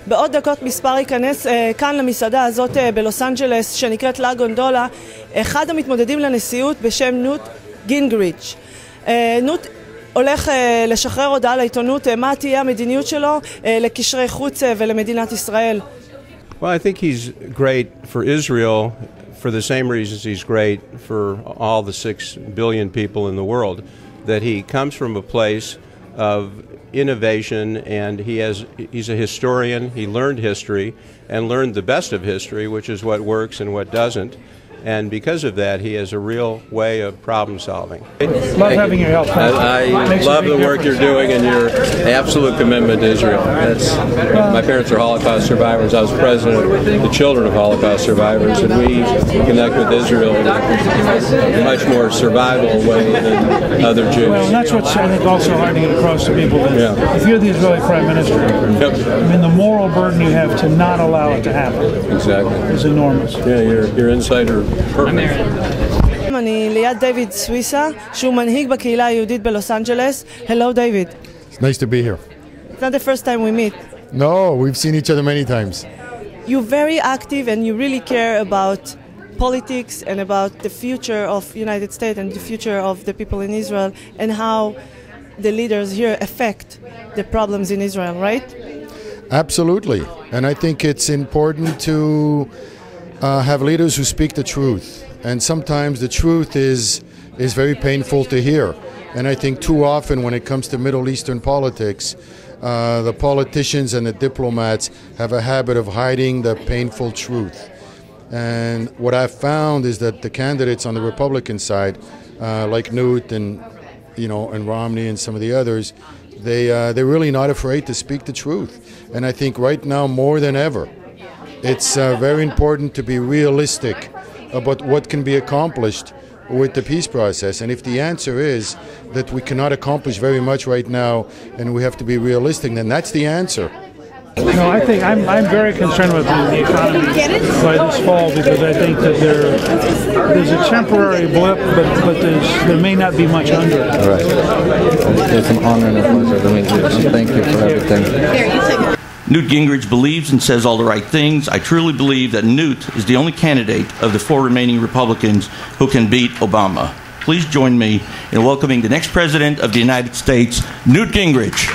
בעוד דקות מספר ייכנס כאן למסעדה הזאת בלוס אנג'לס שנקראת גונדולה, אחד המתמודדים לנשיאות בשם נוט גינגריץ'. נוט הולך לשחרר הודעה לעיתונות, מה תהיה המדיניות שלו לקשרי חוץ ולמדינת ישראל? Well, I think he's great for Israel for the same reasons he's great for all the 6 billion people in the world, that he comes from a place of innovation, and he's a historian. He learned history and learned the best of history, which is what works and what doesn't. And because of that, he has a real way of problem solving. Love having your help. I love the work you're doing and your absolute commitment to Israel. My parents are Holocaust survivors. I was president of the Children of Holocaust Survivors, and we connect with Israel in a much more survival way than other Jews. Well, and that's what's, I think, also hard to get across to people. That if you're the Israeli Prime Minister, I mean, the moral burden you have to not allow it to happen is enormous. Yeah, your insider. אני ליד דיוויד סוויסה, שהוא מנהיג בקהילה היהודית בלוס אנג'לס. Hello, David. It's nice to be here. It's not the first time we meet. No, we've seen each other many times. You're very active and you really care about politics and about the future of United States and the future of the people in Israel and how the leaders here affect the problems in Israel, right? Absolutely. And I think it's important to have leaders who speak the truth, and sometimes the truth is very painful to hear. And I think too often when it comes to Middle Eastern politics, the politicians and the diplomats have a habit of hiding the painful truth. And what I've found is that the candidates on the Republican side, like Newt and Romney and some of the others, they're really not afraid to speak the truth. And I think right now more than ever, it's very important to be realistic about what can be accomplished with the peace process. And if the answer is that we cannot accomplish very much right now and we have to be realistic, then that's the answer. No, I think I'm very concerned with the economy by this fall, because I think that there's a temporary blip, but there may not be much under it. Right. It's an honor and a pleasure to meet you. So thank you for everything. Newt Gingrich believes and says all the right things. I truly believe that Newt is the only candidate of the 4 remaining Republicans who can beat Obama. Please join me in welcoming the next President of the United States, Newt Gingrich.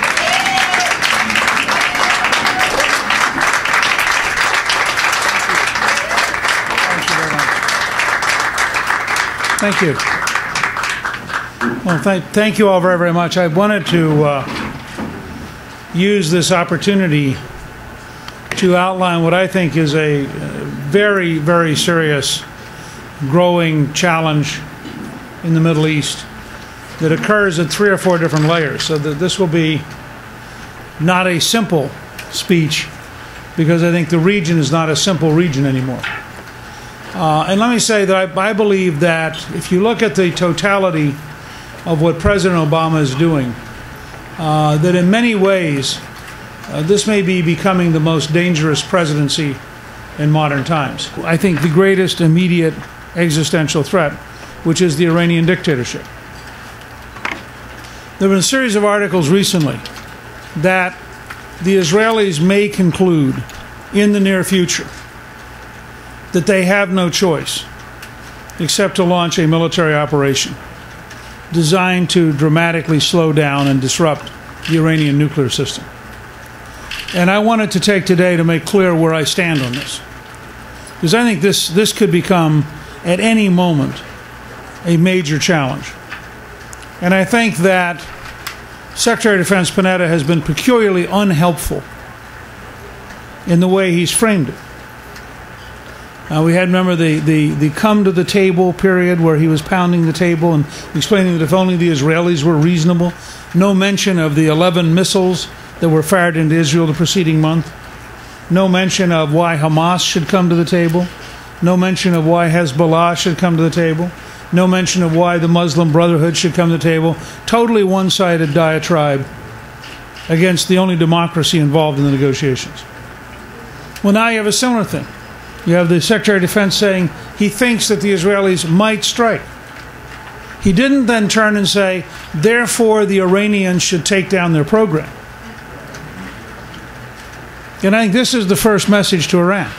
Thank you. Well, thank you all very, very much. I wanted to use this opportunity to outline what I think is a very, very serious growing challenge in the Middle East that occurs at 3 or 4 different layers. So that this will be not a simple speech, because I think the region is not a simple region anymore. And let me say that I believe that if you look at the totality of what President Obama is doing, that in many ways this may be becoming the most dangerous presidency in modern times. I think the greatest immediate existential threat, which is the Iranian dictatorship. There have been a series of articles recently that the Israelis may conclude in the near future that they have no choice except to launch a military operation designed to dramatically slow down and disrupt the Iranian nuclear system. And I wanted to take today to make clear where I stand on this, because I think this could become at any moment a major challenge. And I think that Secretary of Defense Panetta has been peculiarly unhelpful in the way he's framed it. We had, remember, the come to the table period where he was pounding the table and explaining that if only the Israelis were reasonable. No mention of the 11 missiles that were fired into Israel the preceding month. No mention of why Hamas should come to the table. No mention of why Hezbollah should come to the table. No mention of why the Muslim Brotherhood should come to the table. Totally one-sided diatribe against the only democracy involved in the negotiations. Well, now you have a similar thing. You have the Secretary of Defense saying he thinks that the Israelis might strike. He didn't then turn and say, therefore the Iranians should take down their program. And I think this is the first message to Iran.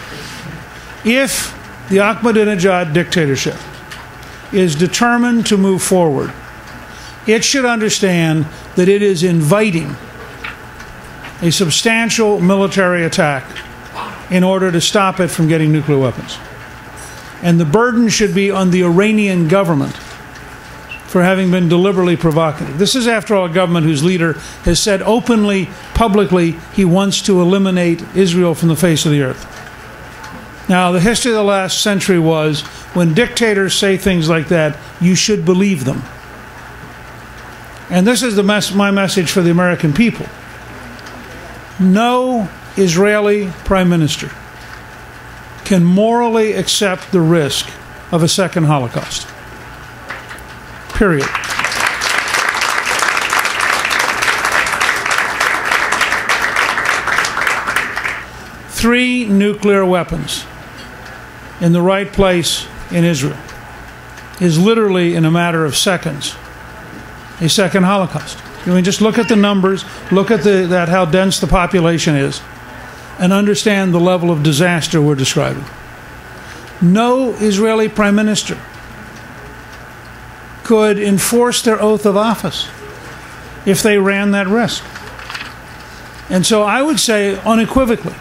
If the Ahmadinejad dictatorship is determined to move forward, it should understand that it is inviting a substantial military attack in order to stop it from getting nuclear weapons. And the burden should be on the Iranian government for having been deliberately provocative. This is, after all, a government whose leader has said openly, publicly, he wants to eliminate Israel from the face of the earth. Now, the history of the last century was, when dictators say things like that, you should believe them. And this is my message for the American people. No Israeli prime minister can morally accept the risk of a second Holocaust. Period. Three nuclear weapons in the right place in Israel is literally, in a matter of seconds, a second Holocaust. I mean, just look at the numbers, look at how dense the population is, and understand the level of disaster we're describing. No Israeli prime minister could enforce their oath of office if they ran that risk. And so I would say unequivocally,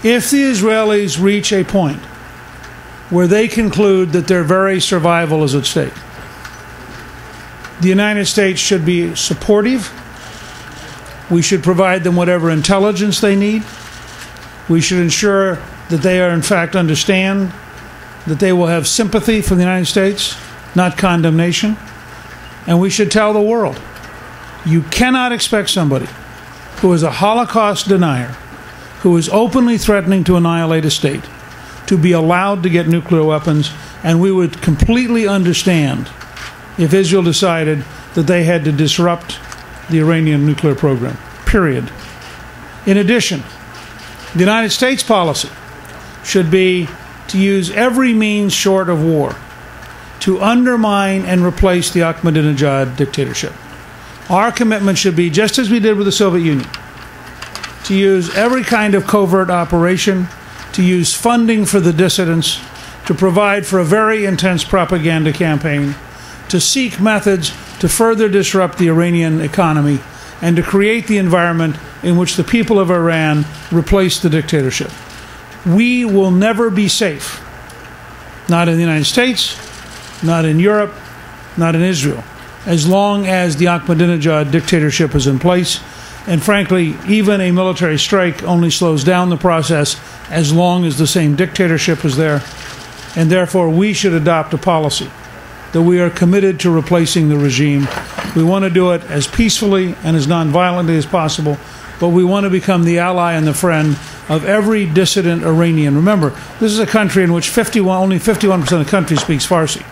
if the Israelis reach a point where they conclude that their very survival is at stake, the United States should be supportive. We should provide them whatever intelligence they need. We should ensure that they are, in fact, understand that they will have sympathy for the United States, not condemnation. And we should tell the world, you cannot expect somebody who is a Holocaust denier, who is openly threatening to annihilate a state, to be allowed to get nuclear weapons, and we would completely understand if Israel decided that they had to disrupt the Iranian nuclear program, period. In addition, the United States policy should be to use every means short of war to undermine and replace the Ahmadinejad dictatorship. Our commitment should be, just as we did with the Soviet Union, to use every kind of covert operation, to use funding for the dissidents, to provide for a very intense propaganda campaign, to seek methods to further disrupt the Iranian economy, and to create the environment in which the people of Iran replace the dictatorship. We will never be safe, not in the United States, not in Europe, not in Israel, as long as the Ahmadinejad dictatorship is in place. And frankly, even a military strike only slows down the process as long as the same dictatorship is there. And therefore, we should adopt a policy that we are committed to replacing the regime. We want to do it as peacefully and as nonviolently as possible, but we want to become the ally and the friend of every dissident Iranian. Remember, this is a country in which only 51% of the country speaks Farsi.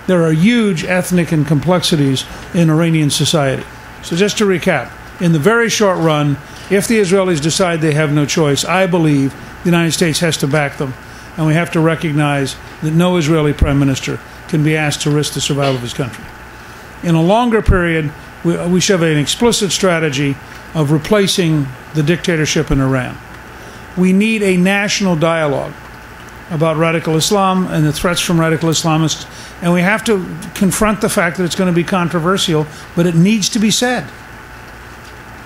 There are huge ethnic and complexities in Iranian society. So just to recap, in the very short run, if the Israelis decide they have no choice, I believe the United States has to back them, and we have to recognize that no Israeli prime minister can be asked to risk the survival of his country. In a longer period, we should have an explicit strategy of replacing the dictatorship in Iran. We need a national dialogue about radical Islam and the threats from radical Islamists, and we have to confront the fact that it's going to be controversial, but it needs to be said.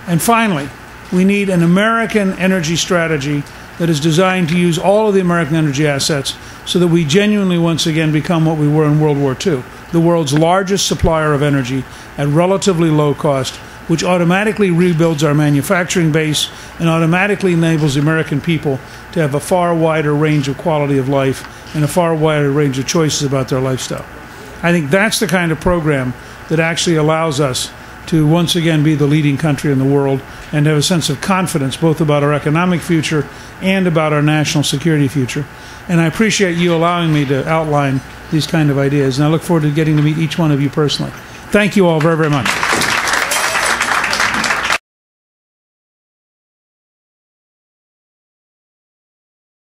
And finally, we need an American energy strategy that is designed to use all of the American energy assets so that we genuinely once again become what we were in World War II, the world's largest supplier of energy at relatively low cost, which automatically rebuilds our manufacturing base and automatically enables the American people to have a far wider range of quality of life and a far wider range of choices about their lifestyle. I think that's the kind of program that actually allows us to once again be the leading country in the world and have a sense of confidence both about our economic future and about our national security future. And I appreciate you allowing me to outline these kind of ideas, and I look forward to getting to meet each one of you personally. Thank you all very, very much.